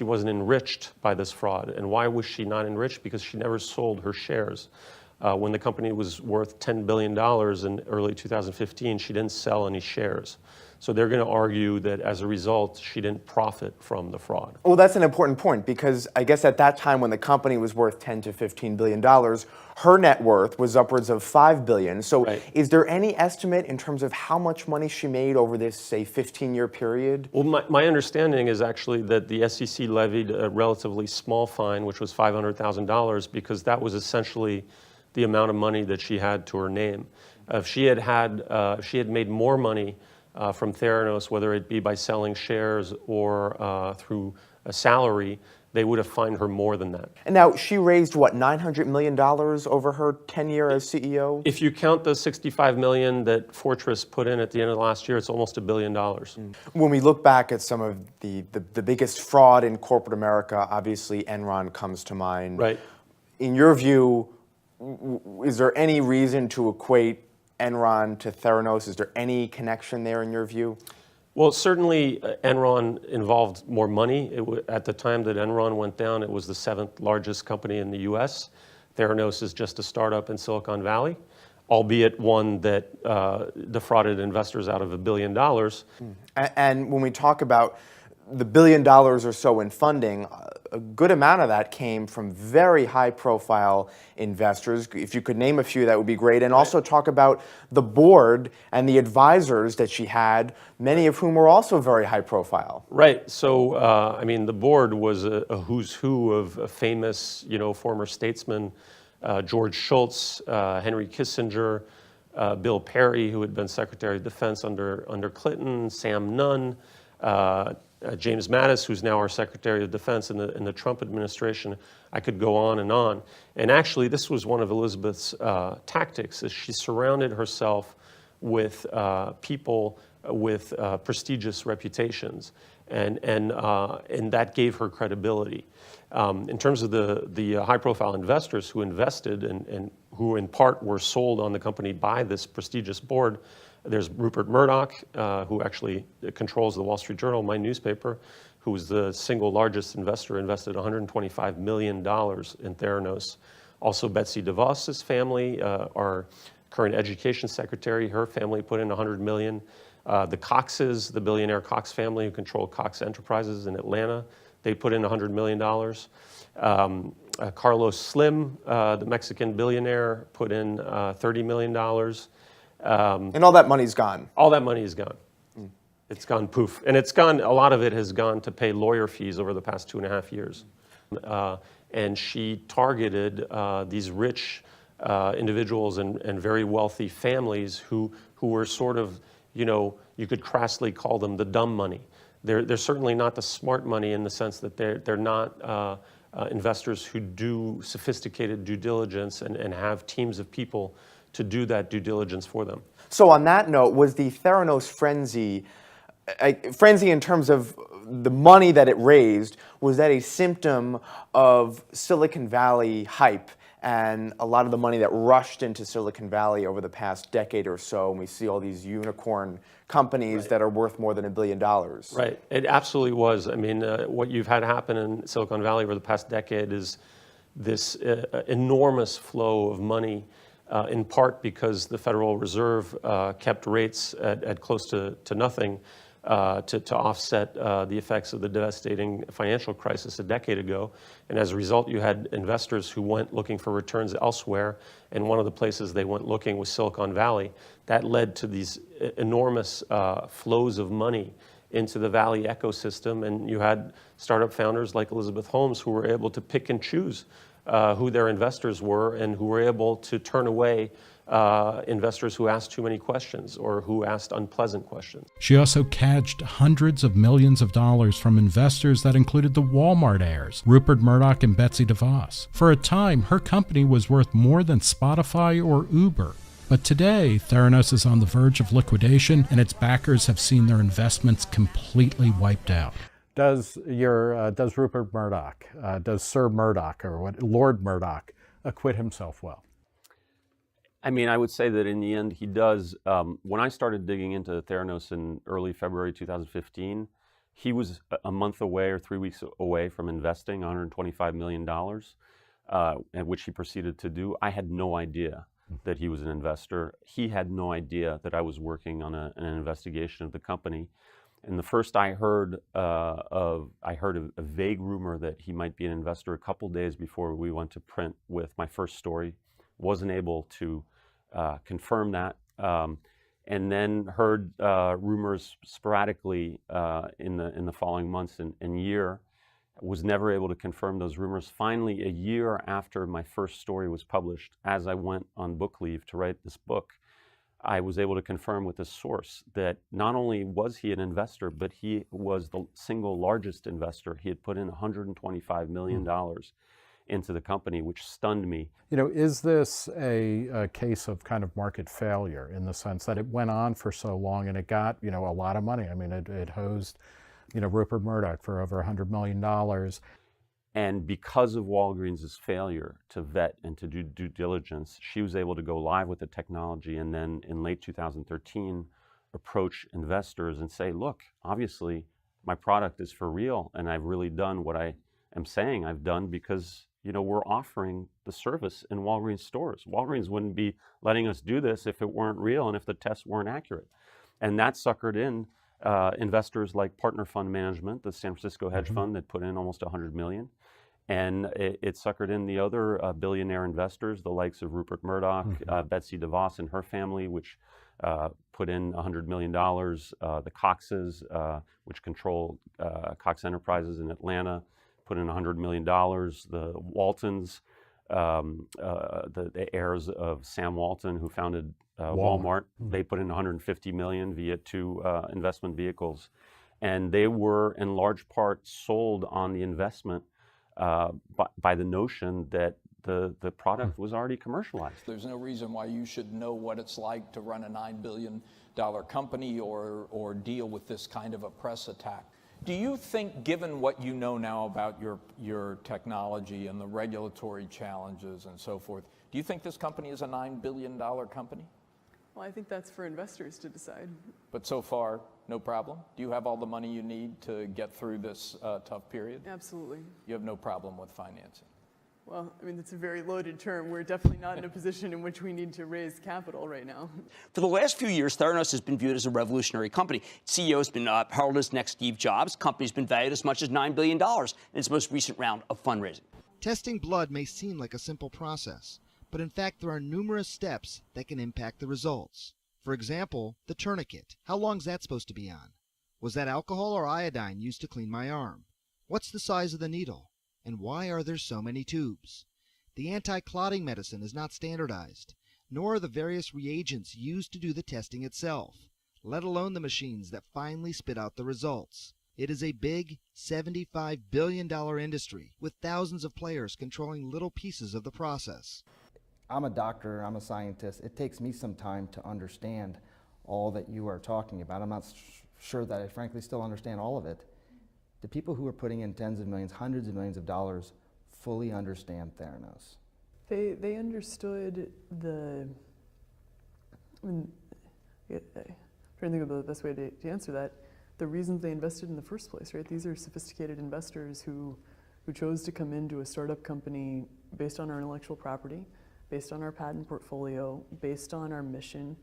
she wasn't enriched by this fraud. And why was she not enriched? Because she never sold her shares. When the company was worth $10 billion in early 2015, she didn't sell any shares. So they're going to argue that as a result, she didn't profit from the fraud. Well, that's an important point, because I guess at that time when the company was worth $10 to $15 billion, her net worth was upwards of $5 billion. So Right. Is there any estimate in terms of how much money she made over this, say, 15-year period? Well, my understanding is actually that the SEC levied a relatively small fine, which was $500,000, because that was essentially the amount of money that she had to her name. If she had made more money from Theranos, whether it be by selling shares or through a salary, they would have fined her more than that. And now she raised, what, $900 million over her tenure as CEO? If you count the $65 million that Fortress put in at the end of last year, it's almost $1 billion. When we look back at some of the biggest fraud in corporate America, obviously Enron comes to mind. Right. In your view, is there any reason to equate Enron to Theranos? Is there any connection there in your view? Well, certainly Enron involved more money. At the time that Enron went down, it was the 7th largest company in the US. Theranos is just a startup in Silicon Valley, albeit one that defrauded investors out of $1 billion. And when we talk about the $1 billion or so in funding, a good amount of that came from very high-profile investors. If you could name a few, that would be great. And also talk about the board and the advisors that she had, many of whom were also very high-profile. Right. So, I mean, the board was a who's who of famous, former statesmen, George Shultz, Henry Kissinger, Bill Perry, who had been Secretary of Defense under Clinton, Sam Nunn, James Mattis, who's now our Secretary of Defense in the Trump administration. I could go on. And actually, this was one of Elizabeth's tactics, is she surrounded herself with people with prestigious reputations, and that gave her credibility. In terms of the high-profile investors who invested and who in part were sold on the company by this prestigious board, there's Rupert Murdoch, who actually controls the Wall Street Journal, my newspaper, who was the single largest investor, invested $125 million in Theranos. Also Betsy DeVos's family, our current education secretary, her family put in $100 million. The Coxes, the billionaire Cox family who control Cox Enterprises in Atlanta, they put in $100 million. Carlos Slim, the Mexican billionaire, put in $30 million. And all that money's gone. All that money is gone. It's gone poof. And a lot of it has gone to pay lawyer fees over the past 2.5 years. And she targeted these rich individuals and very wealthy families who were sort of, you could crassly call them the dumb money. They're certainly not the smart money in the sense that they're not investors who do sophisticated due diligence and have teams of people to do that due diligence for them. So on that note, was the Theranos frenzy in terms of the money that it raised, was that a symptom of Silicon Valley hype and a lot of the money that rushed into Silicon Valley over the past decade or so, and we see all these unicorn companies that are worth more than $1 billion? Right, it absolutely was. I mean, what you've had happen in Silicon Valley over the past decade is this enormous flow of money, in part because the Federal Reserve kept rates at close to nothing to offset the effects of the devastating financial crisis a decade ago. And as a result, you had investors who went looking for returns elsewhere, and one of the places they went looking was Silicon Valley. That led to these enormous flows of money into the Valley ecosystem, and you had startup founders like Elizabeth Holmes who were able to pick and choose who their investors were, and who were able to turn away investors who asked too many questions or who asked unpleasant questions. She also cadged hundreds of millions of dollars from investors that included the Walmart heirs, Rupert Murdoch and Betsy DeVos. For a time, her company was worth more than Spotify or Uber. But today, Theranos is on the verge of liquidation, and its backers have seen their investments completely wiped out. Does Rupert Murdoch, does Sir Murdoch, or what, Lord Murdoch, acquit himself well? I mean, I would say that in the end he does. When I started digging into Theranos in early February 2015, He was a month away or 3 weeks away from investing $125 million, which he proceeded to do. I had no idea that he was an investor. He had no idea that I was working on an investigation of the company. And the first I heard a vague rumor that he might be an investor a couple days before we went to print with my first story. Wasn't able to confirm that. And then heard rumors sporadically in the following months and year. Was never able to confirm those rumors. Finally, a year after my first story was published, as I went on book leave to write this book, I was able to confirm with a source that not only was he an investor, but he was the single largest investor. He had put in $125 million into the company, which stunned me. You know, is this a case of kind of market failure in the sense that it went on for so long and it got, you know, a lot of money? I mean, it hosed, you know, Rupert Murdoch for over $100 million. And because of Walgreens' failure to vet and to do due diligence, she was able to go live with the technology and then in late 2013 approach investors and say, look, obviously my product is for real and I've really done what I am saying I've done because, you know, we're offering the service in Walgreens stores. Walgreens wouldn't be letting us do this if it weren't real and if the tests weren't accurate. And that suckered in investors like Partner Fund Management, the San Francisco hedge fund that put in almost $100 million. And it suckered in the other billionaire investors, the likes of Rupert Murdoch, Betsy DeVos and her family, which put in $100 million, the Coxes, which control Cox Enterprises in Atlanta, put in $100 million, the Waltons, the heirs of Sam Walton, who founded Walmart, they put in $150 million via two investment vehicles. And they were in large part sold on the investment by the notion that the product was already commercialized. There's no reason why you should know what it's like to run a $9 billion company or deal with this kind of a press attack. Do you think, given what you know now about your technology and the regulatory challenges and so forth, do you think this company is a $9 billion company? Well, I think that's for investors to decide. But so far, no problem? Do you have all the money you need to get through this tough period? Absolutely. You have no problem with financing? Well, I mean, it's a very loaded term. We're definitely not in a position in which we need to raise capital right now. For the last few years, Theranos has been viewed as a revolutionary company. CEO has been heralded as next Steve Jobs. The company's been valued as much as $9 billion in its most recent round of fundraising. Testing blood may seem like a simple process, but in fact there are numerous steps that can impact the results. For example, the tourniquet. How long's that supposed to be on? Was that alcohol or iodine used to clean my arm? What's the size of the needle? And why are there so many tubes? The anti-clotting medicine is not standardized, nor are the various reagents used to do the testing itself, let alone the machines that finally spit out the results. It is a big $75 billion industry with thousands of players controlling little pieces of the process. I'm a doctor, I'm a scientist. It takes me some time to understand all that you are talking about. I'm not sure that I frankly still understand all of it. The people who are putting in tens of millions, hundreds of millions of dollars fully understand Theranos. They understood I'm trying to think of the best way to answer that. The reasons they invested in the first place, right? These are sophisticated investors who chose to come into a startup company based on our intellectual property, based on our patent portfolio, based on our mission,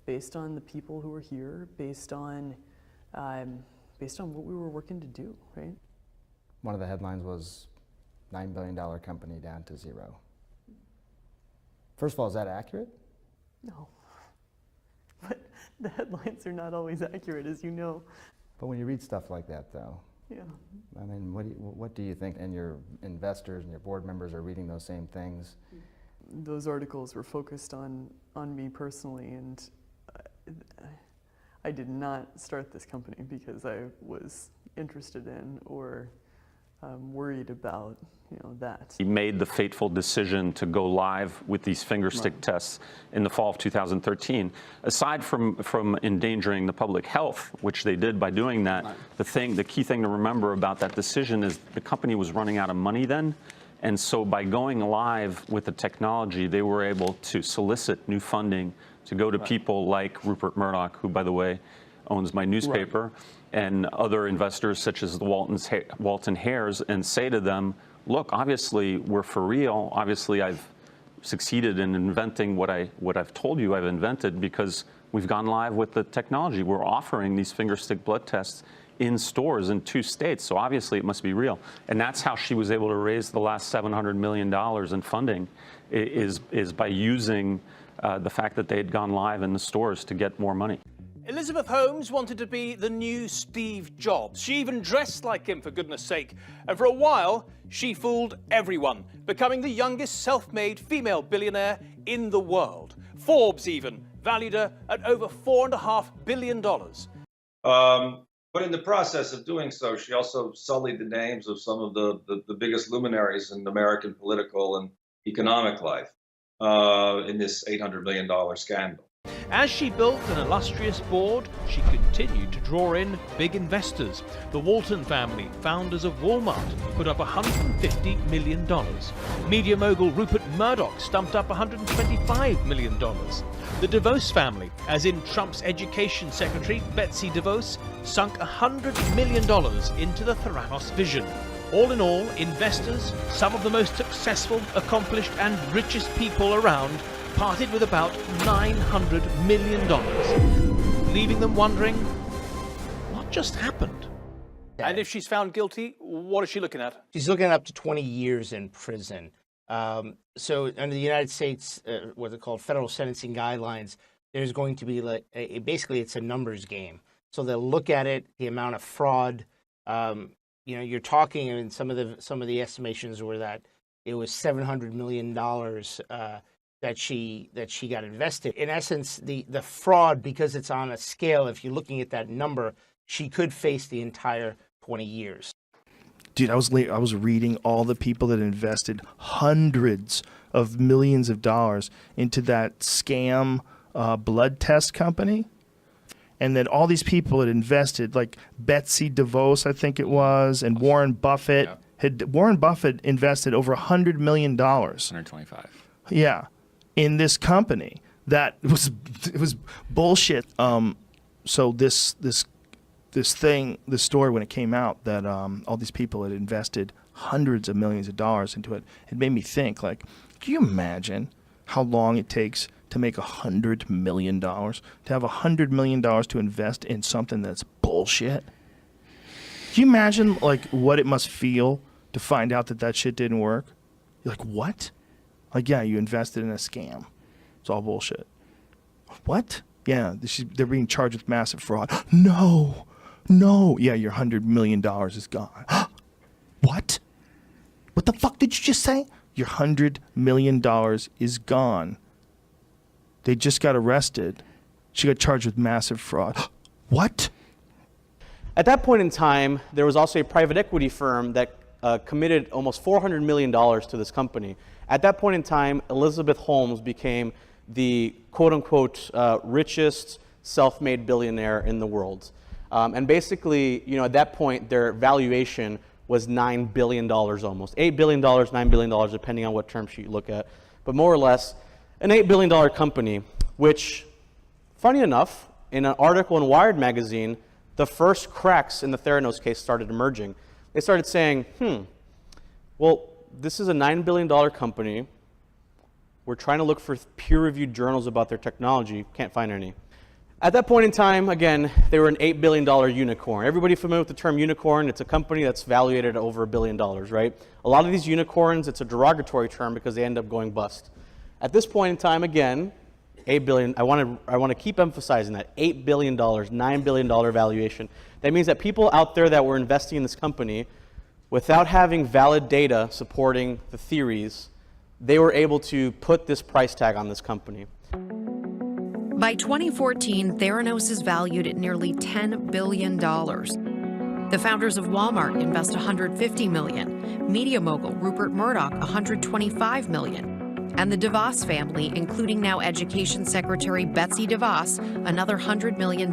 based on the people who are here, based on what we were working to do, right? One of the headlines was $9 billion company down to zero. First of all, is that accurate? No. But the headlines are not always accurate, as you know. But when you read stuff like that, though, yeah. I mean, what do you think? And your investors and your board members are reading those same things. Those articles were focused on me personally, and I did not start this company because I was interested in or worried about, that. He made the fateful decision to go live with these finger stick tests in the fall of 2013. Aside from endangering the public health, which they did by doing that, the key thing to remember about that decision is the company was running out of money then. And so by going live with the technology, they were able to solicit new funding to go to people like Rupert Murdoch, who, by the way, owns my newspaper, and other investors such as the Walton Hares and say to them, look, obviously we're for real. Obviously I've succeeded in inventing what I've told you I've invented because we've gone live with the technology. We're offering these finger stick blood tests in stores in 2 states, so obviously it must be real. And that's how she was able to raise the last $700 million in funding, is by using the fact that they had gone live in the stores to get more money. Elizabeth Holmes wanted to be the new Steve Jobs. She even dressed like him, for goodness sake. And for a while, she fooled everyone, becoming the youngest self-made female billionaire in the world. Forbes even valued her at over $4.5 billion. But in the process of doing so, she also sullied the names of some of the biggest luminaries in American political and economic life in this $800 million scandal. As she built an illustrious board, she continued to draw in big investors. The Walton family, founders of Walmart, put up $150 million. Media mogul Rupert Murdoch stumped up $125 million. The DeVos family, as in Trump's education secretary Betsy DeVos, sunk $100 million into the Theranos vision. All in all, investors, some of the most successful, accomplished and richest people around, parted with about $900 million, leaving them wondering, what just happened? And if she's found guilty, what is she looking at? She's looking at up to 20 years in prison. So under the United States, what's it called, federal sentencing guidelines, there's going to be like basically it's a numbers game. So they'll look at it, the amount of fraud. You know, you're talking, and some of the estimations were that it was $700 million that she got invested. In essence, the fraud, because it's on a scale, if you're looking at that number, she could face the entire 20 years. Dude, I was reading all the people that invested hundreds of millions of dollars into that scam blood test company. And then all these people had invested, like Betsy DeVos, I think it was, and Warren Buffett. Yeah. Warren Buffett invested over $100 million. 125. Yeah, in this company that was bullshit. So this story when it came out that all these people had invested hundreds of millions of dollars into it, it made me think, like, can you imagine how long it takes to make $100 million, to have $100 million to invest in something that's bullshit? Can you imagine like what it must feel to find out that shit didn't work? You're like, what? Like, yeah, you invested in a scam. It's all bullshit. What? Yeah, they're being charged with massive fraud. No. Yeah, your $100 million is gone. What? What the fuck did you just say? Your $100 million is gone. They just got arrested. She got charged with massive fraud. What? At that point in time, there was also a private equity firm that committed almost $400 million to this company. At that point in time, Elizabeth Holmes became the quote-unquote richest self-made billionaire in the world. And basically, you know, at that point, their valuation was $9 billion almost. $8 billion, $9 billion, depending on what terms you look at. But more or less, an $8 billion company, which, funny enough, in an article in Wired magazine, the first cracks in the Theranos case started emerging. They started saying, well, this is a $9 billion company. We're trying to look for peer-reviewed journals about their technology. Can't find any. At that point in time, again, they were an $8 billion unicorn. Everybody familiar with the term unicorn? It's a company that's valued at over $1 billion, right? A lot of these unicorns, it's a derogatory term because they end up going bust. At this point in time, again, $8 billion, I want to keep emphasizing that, $8 billion, $9 billion valuation. That means that people out there that were investing in this company, without having valid data supporting the theories, they were able to put this price tag on this company. By 2014, Theranos is valued at nearly $10 billion. The founders of Walmart invest $150 million, media mogul Rupert Murdoch $125 million, and the DeVos family, including now Education Secretary Betsy DeVos, another $100 million.